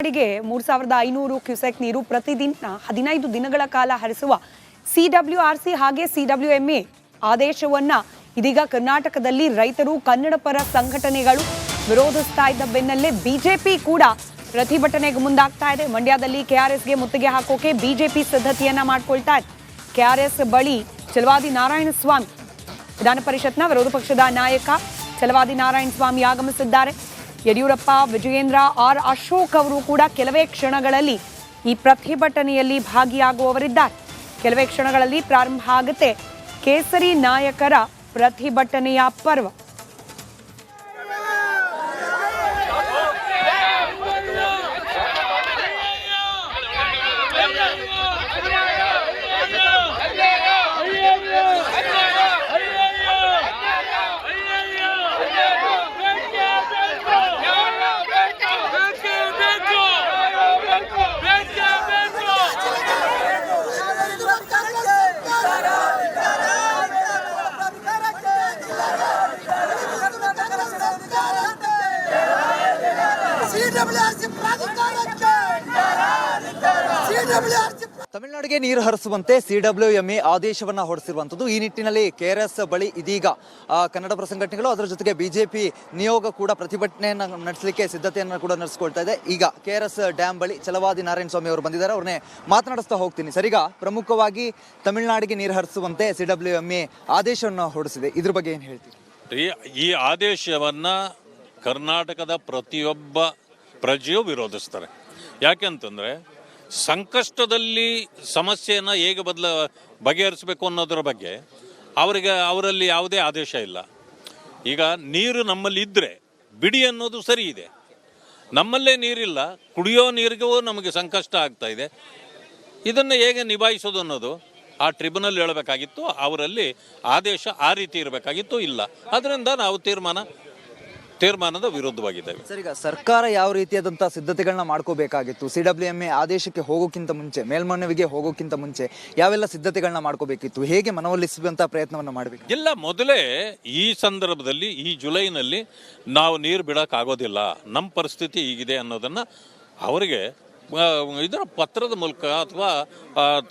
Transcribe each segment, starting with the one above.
ತಮಿಳುನಾಡಿಗೆ 3500 ಕ್ಯೂಸೆಕ್ ನೀರು ಪ್ರತಿದಿನ 15 ದಿನಗಳ ಕಾಲ ಹರಿಸುವ ಸಿಡಬ್ಲ್ಯೂಆರ್ಸಿ ಹಾಗೆ ಸಿಡಬ್ಲ್ಯೂಎಂಎ ಆದೇಶವನ್ನ ಇದೀಗ ಕರ್ನಾಟಕದಲ್ಲಿ ರೈತರು ಕನ್ನಡ ಪರ ಸಂಘಟನೆಗಳು ವಿರೋಧಿಸ್ತಾ ಇದ್ದ ಬೆನ್ನಲ್ಲೇ ಬಿಜೆಪಿ ಕೂಡ ಪ್ರತಿಭಟನೆಗೆ ಮುಂದಾಗ್ತಾ ಇದೆ. ಮಂಡ್ಯದಲ್ಲಿ ಕೆಆರ್ಎಸ್ಗೆ ಮುತ್ತಿಗೆ ಹಾಕೋಕೆ ಬಿಜೆಪಿ ಸಿದ್ಧತೆಯನ್ನ ಮಾಡ್ಕೊಳ್ತಾ ಇದೆ. ಕೆಆರ್ಎಸ್ ಬಳಿ ಚಲವಾದಿ ನಾರಾಯಣ ಸ್ವಾಮಿ ವಿಧಾನ ಪರಿಷತ್ನ ವಿರೋಧ ಪಕ್ಷದ ನಾಯಕ ಚಲವಾದಿ ನಾರಾಯಣ ಸ್ವಾಮಿ ಆಗಮಿಸಿದ್ದಾರೆ. ಯಡಿಯೂರಪ್ಪ, ವಿಜಯೇಂದ್ರ, ಆರ್ ಅಶೋಕ್ ಅವರು ಕೂಡ ಕೆಲವೇ ಕ್ಷಣಗಳಲ್ಲಿ ಈ ಪ್ರತಿಭಟನೆಯಲ್ಲಿ ಭಾಗಿಯಾಗುವವರಿದ್ದಾರೆ. ಕೆಲವೇ ಕ್ಷಣಗಳಲ್ಲಿ ಪ್ರಾರಂಭ ಆಗುತ್ತೆ ಕೇಸರಿ ನಾಯಕರ ಪ್ರತಿಭಟನೆಯ ಪರ್ವ. ತಮಿಳುನಾಡಿಗೆ ನೀರು ಹರಿಸುವಂತೆ ಸಿಡಬ್ಲ್ಯೂಎಂಎ ಆದೇಶವನ್ನ ಹೊರಡಿಸಿರುವಂತದ್ದು. ಈ ನಿಟ್ಟಿನಲ್ಲಿ ಕೆಆರ್ಎಸ್ ಬಳಿ ಇದೀಗ ಕನ್ನಡಪರ ಸಂಘಟನೆಗಳು ಅದರ ಜೊತೆಗೆ ಬಿಜೆಪಿ ನಿಯೋಗ ಕೂಡ ಪ್ರತಿಭಟನೆಯನ್ನ ನಡೆಸಲಿಕ್ಕೆ ಸಿದ್ಧತೆಯನ್ನ ಕೂಡ ನಡೆಸಿಕೊಳ್ತಾ ಇದೆ. ಈಗ ಕೆಆರ್ಎಸ್ ಡ್ಯಾಮ್ ಬಳಿ ಚಲವಾದಿ ನಾರಾಯಣ ಸ್ವಾಮಿ ಅವರು ಬಂದಿದ್ದಾರೆ. ಅವ್ರನ್ನೇ ಮಾತನಾಡಿಸ್ತಾ ಹೋಗ್ತೀನಿ. ಸರಿಗ ಪ್ರಮುಖವಾಗಿ ತಮಿಳುನಾಡಿಗೆ ನೀರು ಹರಿಸುವಂತೆ ಸಿಡಬ್ಲ್ಯೂಎಂಎ ಆದೇಶವನ್ನು ಹೊರಡಿಸಿದೆ. ಇದ್ರ ಬಗ್ಗೆ ಏನು ಹೇಳ್ತೀವಿ? ಈ ಆದೇಶವನ್ನ ಕರ್ನಾಟಕದ ಪ್ರತಿಯೊಬ್ಬ ಪ್ರಜೆಯೂ ವಿರೋಧಿಸ್ತಾರೆ. ಯಾಕೆಂತಂದರೆ ಸಂಕಷ್ಟದಲ್ಲಿ ಸಮಸ್ಯೆಯನ್ನು ಹೇಗೆ ಬಗೆಹರಿಸಬೇಕು ಅನ್ನೋದರ ಬಗ್ಗೆ ಅವರಲ್ಲಿ ಯಾವುದೇ ಆದೇಶ ಇಲ್ಲ. ಈಗ ನೀರು ನಮ್ಮಲ್ಲಿ ಇದ್ದರೆ ಬಿಡಿ ಅನ್ನೋದು ಸರಿ ಇದೆ. ನಮ್ಮಲ್ಲೇ ನೀರಿಲ್ಲ, ಕುಡಿಯೋ ನೀರಿಗೂ ನಮಗೆ ಸಂಕಷ್ಟ ಆಗ್ತಾ ಇದೆ. ಇದನ್ನು ಹೇಗೆ ನಿಭಾಯಿಸೋದು ಅನ್ನೋದು ಆ ಟ್ರಿಬ್ಯುನಲ್ ಹೇಳಬೇಕಾಗಿತ್ತು. ಅವರಲ್ಲಿ ಆದೇಶ ಆ ರೀತಿ ಇರಬೇಕಾಗಿತ್ತು, ಇಲ್ಲ. ಅದರಿಂದ ನಾವು ತೀರ್ಮಾನದ ವಿರುದ್ಧವಾಗಿದ್ದೇವೆ. ಸರ್, ಈಗ ಸರ್ಕಾರ ಯಾವ ರೀತಿಯಾದಂತಹ ಸಿದ್ಧತೆಗಳನ್ನ ಮಾಡ್ಕೋಬೇಕಾಗಿತ್ತು? ಸಿಡಬ್ಲ್ಯೂಎಂಎ ಆದೇಶಕ್ಕೆ ಹೋಗೋಕ್ಕಿಂತ ಮುಂಚೆ, ಮೇಲ್ಮನವಿಗೆ ಹೋಗೋಕ್ಕಿಂತ ಮುಂಚೆ ಯಾವೆಲ್ಲ ಸಿದ್ಧತೆಗಳನ್ನ ಮಾಡ್ಕೋಬೇಕಿತ್ತು? ಹೇಗೆ ಮನವೊಲಿಸುವಂತಹ ಪ್ರಯತ್ನವನ್ನ ಮಾಡಬೇಕು? ಇಲ್ಲ, ಮೊದಲೇ ಈ ಸಂದರ್ಭದಲ್ಲಿ ಈ ಜುಲೈನಲ್ಲಿ ನಾವು ನೀರು ಬಿಡೋಕ್ಕಾಗೋದಿಲ್ಲ, ನಮ್ಮ ಪರಿಸ್ಥಿತಿ ಹೀಗಿದೆ ಅನ್ನೋದನ್ನು ಅವರಿಗೆ ಇದರ ಪತ್ರದ ಮೂಲಕ ಅಥವಾ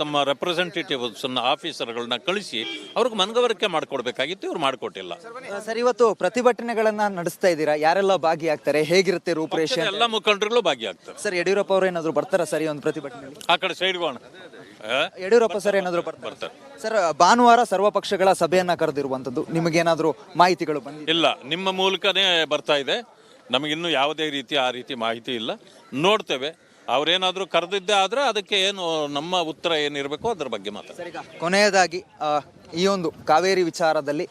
ತಮ್ಮ ರೆಪ್ರೆಸೆಂಟೇಟಿವ್ಸ್ ಆಫೀಸರ್ಗಳನ್ನ ಕಳಿಸಿ ಅವ್ರಿಗೆ ಮನವರಿಕೆ ಮಾಡಿಕೊಡ್ಬೇಕಾಗಿತ್ತು. ಇವ್ರು ಮಾಡಿಕೊಟ್ಟಿಲ್ಲ. ಸರ್, ಇವತ್ತು ಪ್ರತಿಭಟನೆಗಳನ್ನ ನಡೆಸ್ತಾ ಇದ್ದೀರಾ, ಯಾರೆಲ್ಲ ಭಾಗಿಯಾಗ್ತಾರೆ, ಹೇಗಿರುತ್ತೆ ರೂಪರೇಷೆ? ಎಲ್ಲ ಮುಖಂಡರುಗಳು ಭಾಗಿಯಾಗ್ತಾರೆ. ಸರ್, ಯಡಿಯೂರಪ್ಪ ಅವರು ಏನಾದ್ರು ಬರ್ತಾರಾ ಸರ್ ಈ ಒಂದು ಪ್ರತಿಭಟನೆಯಲ್ಲಿ? ಆ ಕಡೆ ಸೈಡ್ಗೋಣ ಯಡಿಯೂರಪ್ಪ ಸರ್ ಏನಾದ್ರು ಬರ್ತಾರೆ? ಸರ್, ಭಾನುವಾರ ಸರ್ವಪಕ್ಷಗಳ ಸಭೆಯನ್ನ ಕರೆದಿರುವಂತದ್ದು, ನಿಮಗೇನಾದ್ರೂ ಮಾಹಿತಿಗಳು ಬಂದಿದೆ? ಇಲ್ಲ, ನಿಮ್ಮ ಮೂಲಕನೇ ಬರ್ತಾ ಇದೆ. ನಮಗಿನ್ನೂ ಯಾವುದೇ ಆ ರೀತಿ ಮಾಹಿತಿ ಇಲ್ಲ. ನೋಡ್ತೇವೆ. ಅವ್ರೇನಾದ್ರೂ ಕರೆದಿದ್ದೆ ಆದ್ರೆ ಅದಕ್ಕೆ ಏನು ನಮ್ಮ ಉತ್ತರ ಏನಿರಬೇಕು ಅದ್ರ ಬಗ್ಗೆ ಮಾತಾಡ್ತಾರೆ. ಕೊನೆಯದಾಗಿ ಈ ಒಂದು ಕಾವೇರಿ ವಿಚಾರದಲ್ಲಿ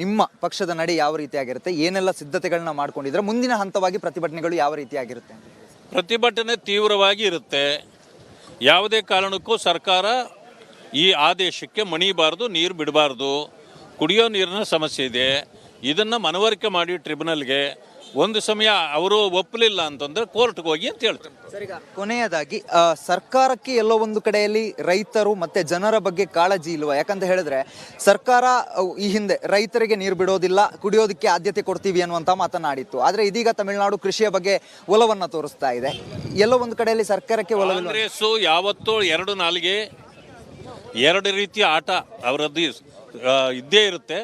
ನಿಮ್ಮ ಪಕ್ಷದ ನಡೆ ಯಾವ ರೀತಿಯಾಗಿರುತ್ತೆ? ಏನೆಲ್ಲ ಸಿದ್ಧತೆಗಳನ್ನ ಮಾಡ್ಕೊಂಡಿದ್ರೆ ಮುಂದಿನ ಹಂತವಾಗಿ ಪ್ರತಿಭಟನೆಗಳು ಯಾವ ರೀತಿಯಾಗಿರುತ್ತೆ? ಪ್ರತಿಭಟನೆ ತೀವ್ರವಾಗಿ ಇರುತ್ತೆ. ಯಾವುದೇ ಕಾರಣಕ್ಕೂ ಸರ್ಕಾರ ಈ ಆದೇಶಕ್ಕೆ ಮಣಿಬಾರ್ದು, ನೀರು ಬಿಡಬಾರ್ದು. ಕುಡಿಯೋ ನೀರಿನ ಸಮಸ್ಯೆ ಇದೆ. ಇದನ್ನು ಮನವರಿಕೆ ಮಾಡಿ ಟ್ರಿಬ್ಯುನಲ್ಗೆ ಒಂದು ಸಮಯ ಅವರು ಒಪ್ಪಲಿಲ್ಲ ಅಂತಂದ್ರೆ ಕೋರ್ಟ್ಗೆ ಹೋಗಿ ಅಂತ ಹೇಳ್ತಾರೆ. ಸರ್, ಈಗ ಕೊನೆಯದಾಗಿ ಸರ್ಕಾರಕ್ಕೆ ಎಲ್ಲೋ ಒಂದು ಕಡೆಯಲ್ಲಿ ರೈತರು ಮತ್ತೆ ಜನರ ಬಗ್ಗೆ ಕಾಳಜಿ ಇಲ್ವಾ? ಯಾಕಂತ ಹೇಳಿದ್ರೆ ಸರ್ಕಾರ ಈ ಹಿಂದೆ ರೈತರಿಗೆ ನೀರು ಬಿಡೋದಿಲ್ಲ, ಕುಡಿಯೋದಕ್ಕೆ ಆದ್ಯತೆ ಕೊಡ್ತೀವಿ ಅನ್ನುವಂತ ಮಾತನಾಡಿತ್ತು. ಆದ್ರೆ ಇದೀಗ ತಮಿಳುನಾಡು ಕೃಷಿಯ ಬಗ್ಗೆ ಒಲವನ್ನ ತೋರಿಸ್ತಾ ಇದೆ. ಎಲ್ಲೋ ಒಂದು ಕಡೆಯಲ್ಲಿ ಸರ್ಕಾರಕ್ಕೆ ಒಲವಿಲ್ಲ. ಕಾಂಗ್ರೆಸ್ಸು ಯಾವತ್ತೂ ಎರಡು ನಾಲಿಗೆ, ಎರಡು ರೀತಿಯ ಆಟ ಅವರದ್ದು ಇದ್ದೇ ಇರುತ್ತೆ.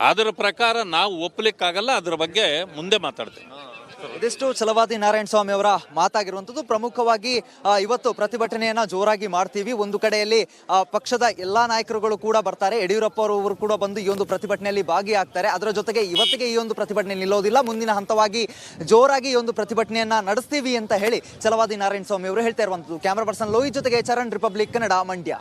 ಅದರ ಪ್ರಕಾರ ನಾವು ಒಪ್ಪಲಿಕ್ಕಾಗಲ್ಲ. ಅದರ ಬಗ್ಗೆ ಮುಂದೆ ಮಾತಾಡ್ತೇವೆ. ಇದಿಷ್ಟು ಚಲವಾದಿ ನಾರಾಯಣ ಸ್ವಾಮಿ ಅವರ ಮಾತಾಗಿರುವಂಥದ್ದು. ಪ್ರಮುಖವಾಗಿ ಇವತ್ತು ಪ್ರತಿಭಟನೆಯನ್ನ ಜೋರಾಗಿ ಮಾಡ್ತೀವಿ. ಒಂದು ಕಡೆಯಲ್ಲಿ ಪಕ್ಷದ ಎಲ್ಲಾ ನಾಯಕರುಗಳು ಕೂಡ ಬರ್ತಾರೆ. ಯಡಿಯೂರಪ್ಪ ಅವರು ಕೂಡ ಬಂದು ಈ ಒಂದು ಪ್ರತಿಭಟನೆಯಲ್ಲಿ ಭಾಗಿಯಾಗ್ತಾರೆ. ಅದರ ಜೊತೆಗೆ ಇವತ್ತಿಗೆ ಈ ಒಂದು ಪ್ರತಿಭಟನೆ ನಿಲ್ಲೋದಿಲ್ಲ, ಮುಂದಿನ ಹಂತವಾಗಿ ಜೋರಾಗಿ ಈ ಒಂದು ಪ್ರತಿಭಟನೆಯನ್ನ ನಡೆಸ್ತೀವಿ ಅಂತ ಹೇಳಿ ಚಲವಾದಿ ನಾರಾಯಣ ಸ್ವಾಮಿ ಅವರು ಹೇಳ್ತಾ ಇರುವಂಥದ್ದು. ಕ್ಯಾಮರಾ ಪರ್ಸನ್ ಲೋಹಿತ್ ಜೊತೆಗೆ ಚರಣ್, ರಿಪಬ್ಲಿಕ್ ಕನ್ನಡ, ಮಂಡ್ಯ.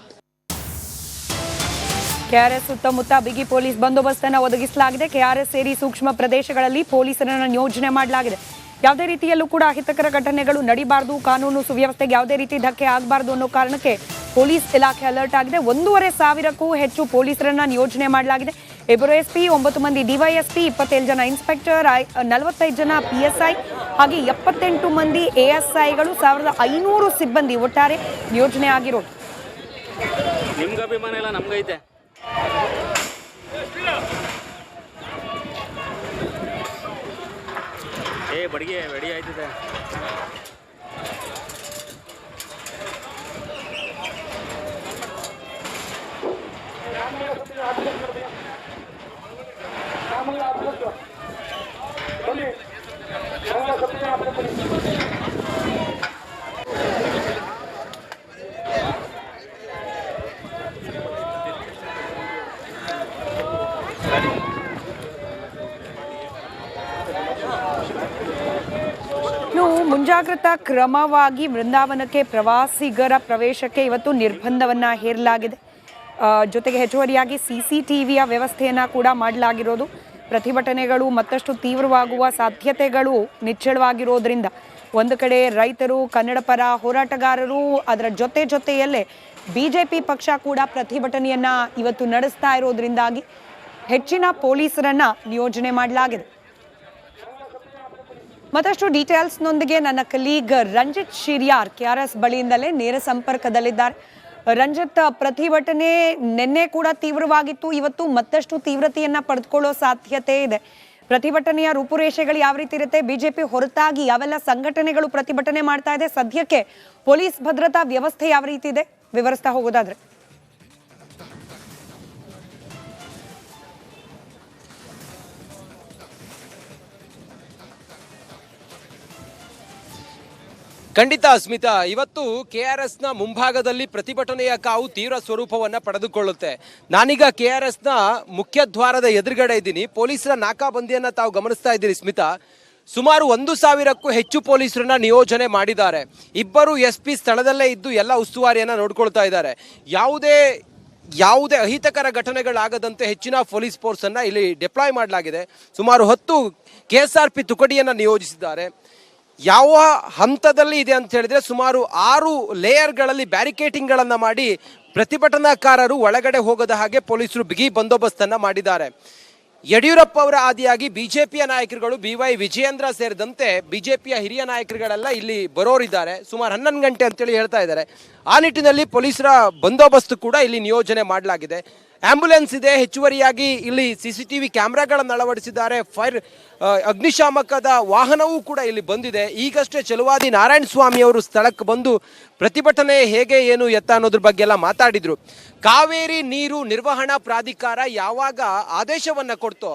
ಕೆಆರ್ಎಸ್ ಸುತ್ತಮುತ್ತ ಬಿಗಿ ಪೊಲೀಸ್ ಬಂದೋಬಸ್ತ್ ಅನ್ನು ಒದಗಿಸಲಾಗಿದೆ. ಕೆಆರ್ಎಸ್ ಸೇರಿ ಸೂಕ್ಷ್ಮ ಪ್ರದೇಶಗಳಲ್ಲಿ ಪೊಲೀಸರನ್ನು ನಿಯೋಜನೆ ಮಾಡಲಾಗಿದೆ. ಯಾವುದೇ ರೀತಿಯಲ್ಲೂ ಕೂಡ ಅಹಿತಕರ ಘಟನೆಗಳು ನಡೀಬಾರದು, ಕಾನೂನು ಸುವ್ಯವಸ್ಥೆಗೆ ಯಾವುದೇ ರೀತಿ ಧಕ್ಕೆ ಆಗಬಾರದು ಅನ್ನೋ ಕಾರಣಕ್ಕೆ ಪೊಲೀಸ್ ಇಲಾಖೆ ಅಲರ್ಟ್ ಆಗಿದೆ. 1500ಕ್ಕೂ ಹೆಚ್ಚು ಪೊಲೀಸರನ್ನ ನಿಯೋಜನೆ ಮಾಡಲಾಗಿದೆ. 2 ಎಸ್ಪಿ, 9 ಮಂದಿ ಡಿವೈಎಸ್ಪಿ, 27 ಜನ ಇನ್ಸ್ಪೆಕ್ಟರ್, 45 ಜನ PSI ಹಾಗೆ 78 ಮಂದಿ ASIಗಳು, 1500 ಸಿಬ್ಬಂದಿ ಒಟ್ಟಾರೆ ನಿಯೋಜನೆ ಆಗಿರೋದು. ನಿಮ್ಗೆ ಅಭಿಮಾನ ಇಲ್ಲ, ನಮ್ಗೈತೆ. ಬಡಿಗೆ ರೆಡಿ ಆಯ್ತಿದೆ. ಮುಂಜಾಗ್ರತಾ ಕ್ರಮವಾಗಿ ವೃಂದಾವನಕ್ಕೆ ಪ್ರವಾಸಿಗರ ಪ್ರವೇಶಕ್ಕೆ ಇವತ್ತು ನಿರ್ಬಂಧವನ್ನು ಹೇರಲಾಗಿದೆ. ಜೊತೆಗೆ ಹೆಚ್ಚುವರಿಯಾಗಿ CCTVಯ ವ್ಯವಸ್ಥೆಯನ್ನು ಕೂಡ ಮಾಡಲಾಗಿರೋದು. ಪ್ರತಿಭಟನೆಗಳು ಮತ್ತಷ್ಟು ತೀವ್ರವಾಗುವ ಸಾಧ್ಯತೆಗಳು ನಿಚ್ಚಳವಾಗಿರೋದ್ರಿಂದ ಒಂದು ಕಡೆ ರೈತರು, ಕನ್ನಡ ಪರ ಹೋರಾಟಗಾರರು, ಅದರ ಜೊತೆಯಲ್ಲೇ BJP ಪಕ್ಷ ಕೂಡ ಪ್ರತಿಭಟನೆಯನ್ನು ಇವತ್ತು ನಡೆಸ್ತಾ ಇರೋದ್ರಿಂದಾಗಿ ಹೆಚ್ಚಿನ ಪೊಲೀಸರನ್ನ ನಿಯೋಜನೆ ಮಾಡಲಾಗಿದೆ. ಮತ್ತಷ್ಟು ಡೀಟೇಲ್ಸ್ನೊಂದಿಗೆ ನನ್ನ ಕಲೀಗ್ ರಂಜಿತ್ ಶಿರ್ಯಾರ್ KRS ಬಳಿಯಿಂದಲೇ ನೇರ ಸಂಪರ್ಕದಲ್ಲಿದ್ದಾರೆ. ರಂಜಿತ್, ಪ್ರತಿಭಟನೆ ನಿನ್ನೆ ಕೂಡ ತೀವ್ರವಾಗಿತ್ತು, ಇವತ್ತು ಮತ್ತಷ್ಟು ತೀವ್ರತೆಯನ್ನ ಪಡೆದುಕೊಳ್ಳೋ ಸಾಧ್ಯತೆ ಇದೆ. ಪ್ರತಿಭಟನೆಯ ರೂಪುರೇಷೆಗಳು ಯಾವ ರೀತಿ ಇರುತ್ತೆ? BJP ಹೊರತಾಗಿ ಯಾವೆಲ್ಲ ಸಂಘಟನೆಗಳು ಪ್ರತಿಭಟನೆ ಮಾಡ್ತಾ ಇದೆ? ಸದ್ಯಕ್ಕೆ ಪೊಲೀಸ್ ಭದ್ರತಾ ವ್ಯವಸ್ಥೆ ಯಾವ ರೀತಿ ಇದೆ? ವಿವರಿಸ್ತಾ ಹೋಗೋದಾದ್ರೆ. ಖಂಡಿತ ಅಸ್ಮಿತಾ, ಇವತ್ತು KRSನ ಮುಂಭಾಗದಲ್ಲಿ ಪ್ರತಿಭಟನೆಯ ಕಾವು ತೀವ್ರ ಸ್ವರೂಪವನ್ನು ಪಡೆದುಕೊಳ್ಳುತ್ತೆ. ನಾನೀಗ KRSನ ಮುಖ್ಯ ದ್ವಾರದ ಎದುರುಗಡೆ ಇದ್ದೀನಿ. ಪೊಲೀಸರ ನಾಕಾಬಂದಿಯನ್ನು ತಾವು ಗಮನಿಸ್ತಾ ಇದ್ದೀರಿ ಸ್ಮಿತಾ. ಸುಮಾರು 1,000ಕ್ಕೂ ಹೆಚ್ಚು ಪೊಲೀಸರನ್ನ ನಿಯೋಜನೆ ಮಾಡಿದ್ದಾರೆ. 2 SP ಸ್ಥಳದಲ್ಲೇ ಇದ್ದು ಎಲ್ಲ ಉಸ್ತುವಾರಿಯನ್ನು ನೋಡ್ಕೊಳ್ತಾ ಇದ್ದಾರೆ. ಯಾವುದೇ ಅಹಿತಕರ ಘಟನೆಗಳಾಗದಂತೆ ಹೆಚ್ಚಿನ ಪೊಲೀಸ್ ಫೋರ್ಸನ್ನು ಇಲ್ಲಿ ಡಿಪ್ಲಾಯ್ ಮಾಡಲಾಗಿದೆ. ಸುಮಾರು 10 KSRP ತುಕಡಿಯನ್ನು ನಿಯೋಜಿಸಿದ್ದಾರೆ. ಯಾವ ಹಂತದಲ್ಲಿ ಇದೆ ಅಂತ ಹೇಳಿದ್ರೆ ಸುಮಾರು 6 ಲೇಯರ್ಗಳಲ್ಲಿ ಬ್ಯಾರಿಕೇಟಿಂಗ್ಗಳನ್ನು ಮಾಡಿ ಪ್ರತಿಭಟನಾಕಾರರು ಒಳಗಡೆ ಹೋಗದ ಹಾಗೆ ಪೊಲೀಸರು ಬಿಗಿ ಬಂದೋಬಸ್ತನ್ನು ಮಾಡಿದ್ದಾರೆ. ಯಡಿಯೂರಪ್ಪ ಅವರ ಆದಿಯಾಗಿ BJPಯ ನಾಯಕರುಗಳು BY ವಿಜಯೇಂದ್ರ ಸೇರಿದಂತೆ BJPಯ ಹಿರಿಯ ನಾಯಕರುಗಳೆಲ್ಲ ಇಲ್ಲಿ ಬರೋರಿದ್ದಾರೆ. ಸುಮಾರು 11 ಗಂಟೆ ಅಂತೇಳಿ ಹೇಳ್ತಾ ಇದ್ದಾರೆ. ಆ ನಿಟ್ಟಿನಲ್ಲಿ ಪೊಲೀಸರ ಬಂದೋಬಸ್ತ್ ಕೂಡ ಇಲ್ಲಿ ನಿಯೋಜನೆ ಮಾಡಲಾಗಿದೆ. ಆಂಬ್ಯುಲೆನ್ಸ್ ಇದೆ, ಹೆಚ್ಚುವರಿಯಾಗಿ ಇಲ್ಲಿ CCTV ಕ್ಯಾಮ್ರಾಗಳನ್ನು ಅಳವಡಿಸಿದ್ದಾರೆ. ಅಗ್ನಿಶಾಮಕದ ವಾಹನವೂ ಕೂಡ ಇಲ್ಲಿ ಬಂದಿದೆ. ಈಗಷ್ಟೇ ಛಲವಾದಿ ನಾರಾಯಣ ಸ್ವಾಮಿ ಅವರು ಸ್ಥಳಕ್ಕೆ ಬಂದು ಪ್ರತಿಭಟನೆ ಹೇಗೆ ಏನು ಎತ್ತ ಅನ್ನೋದ್ರ ಬಗ್ಗೆ ಎಲ್ಲ ಮಾತಾಡಿದ್ರು. ಕಾವೇರಿ ನೀರು ನಿರ್ವಹಣಾ ಪ್ರಾಧಿಕಾರ ಯಾವಾಗ ಆದೇಶವನ್ನ ಕೊಡ್ತೋ,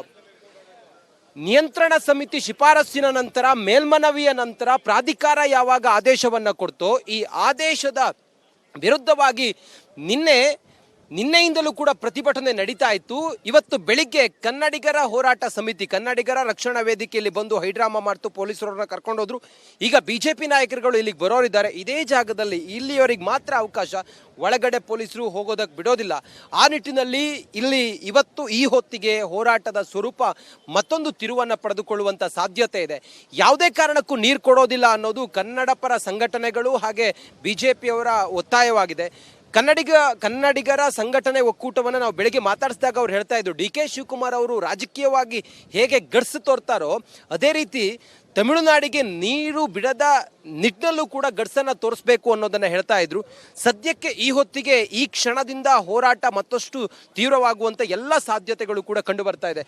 ನಿಯಂತ್ರಣ ಸಮಿತಿ ಶಿಫಾರಸ್ಸಿನ ನಂತರ, ಮೇಲ್ಮನವಿಯ ನಂತರ ಪ್ರಾಧಿಕಾರ ಯಾವಾಗ ಆದೇಶವನ್ನ ಕೊಡ್ತೋ, ಈ ಆದೇಶದ ವಿರುದ್ಧವಾಗಿ ನಿನ್ನೆಯಿಂದಲೂ ಕೂಡ ಪ್ರತಿಭಟನೆ ನಡೀತಾ ಇತ್ತು. ಇವತ್ತು ಬೆಳಿಗ್ಗೆ ಕನ್ನಡಿಗರ ಹೋರಾಟ ಸಮಿತಿ, ಕನ್ನಡಿಗರ ರಕ್ಷಣಾ ವೇದಿಕೆಯಲ್ಲಿ ಬಂದು ಹೈಡ್ರಾಮಾ ಮಾಡ್ತು, ಪೊಲೀಸರನ್ನ ಕರ್ಕೊಂಡೋದ್ರು. ಈಗ BJP ನಾಯಕರುಗಳು ಇಲ್ಲಿಗೆ ಬರೋರಿದ್ದಾರೆ. ಇದೇ ಜಾಗದಲ್ಲಿ ಇಲ್ಲಿಯವರಿಗೆ ಮಾತ್ರ ಅವಕಾಶ, ಒಳಗಡೆ ಪೊಲೀಸರು ಹೋಗೋದಕ್ಕೆ ಬಿಡೋದಿಲ್ಲ. ಆ ನಿಟ್ಟಿನಲ್ಲಿ ಇಲ್ಲಿ ಇವತ್ತು ಈ ಹೊತ್ತಿಗೆ ಹೋರಾಟದ ಸ್ವರೂಪ ಮತ್ತೊಂದು ತಿರುವನ್ನು ಪಡೆದುಕೊಳ್ಳುವಂಥ ಸಾಧ್ಯತೆ ಇದೆ. ಯಾವುದೇ ಕಾರಣಕ್ಕೂ ನೀರು ಕೊಡೋದಿಲ್ಲ ಅನ್ನೋದು ಕನ್ನಡ ಪರ ಸಂಘಟನೆಗಳು ಹಾಗೆ BJPಯವರ ಒತ್ತಾಯವಾಗಿದೆ. ಕನ್ನಡಿಗರ ಸಂಘಟನೆ ಒಕ್ಕೂಟವನ್ನು ನಾವು ಬೆಳಗ್ಗೆ ಮಾತಾಡಿಸಿದಾಗ ಅವ್ರು ಹೇಳ್ತಾ ಇದ್ರು, DK ಶಿವಕುಮಾರ್ ಅವರು ರಾಜಕೀಯವಾಗಿ ಹೇಗೆ ಗಡ್ಸು ತೋರ್ತಾರೋ ಅದೇ ರೀತಿ ತಮಿಳುನಾಡಿಗೆ ನೀರು ಬಿಡದ ನಿಟ್ಟಿನಲ್ಲೂ ಕೂಡ ಗಡ್ಸನ್ನು ತೋರಿಸ್ಬೇಕು ಅನ್ನೋದನ್ನು ಹೇಳ್ತಾ ಇದ್ರು. ಸದ್ಯಕ್ಕೆ ಈ ಹೊತ್ತಿಗೆ ಈ ಕ್ಷಣದಿಂದ ಹೋರಾಟ ಮತ್ತಷ್ಟು ತೀವ್ರವಾಗುವಂಥ ಎಲ್ಲ ಸಾಧ್ಯತೆಗಳು ಕೂಡ ಕಂಡು ಬರ್ತಾ ಇದೆ.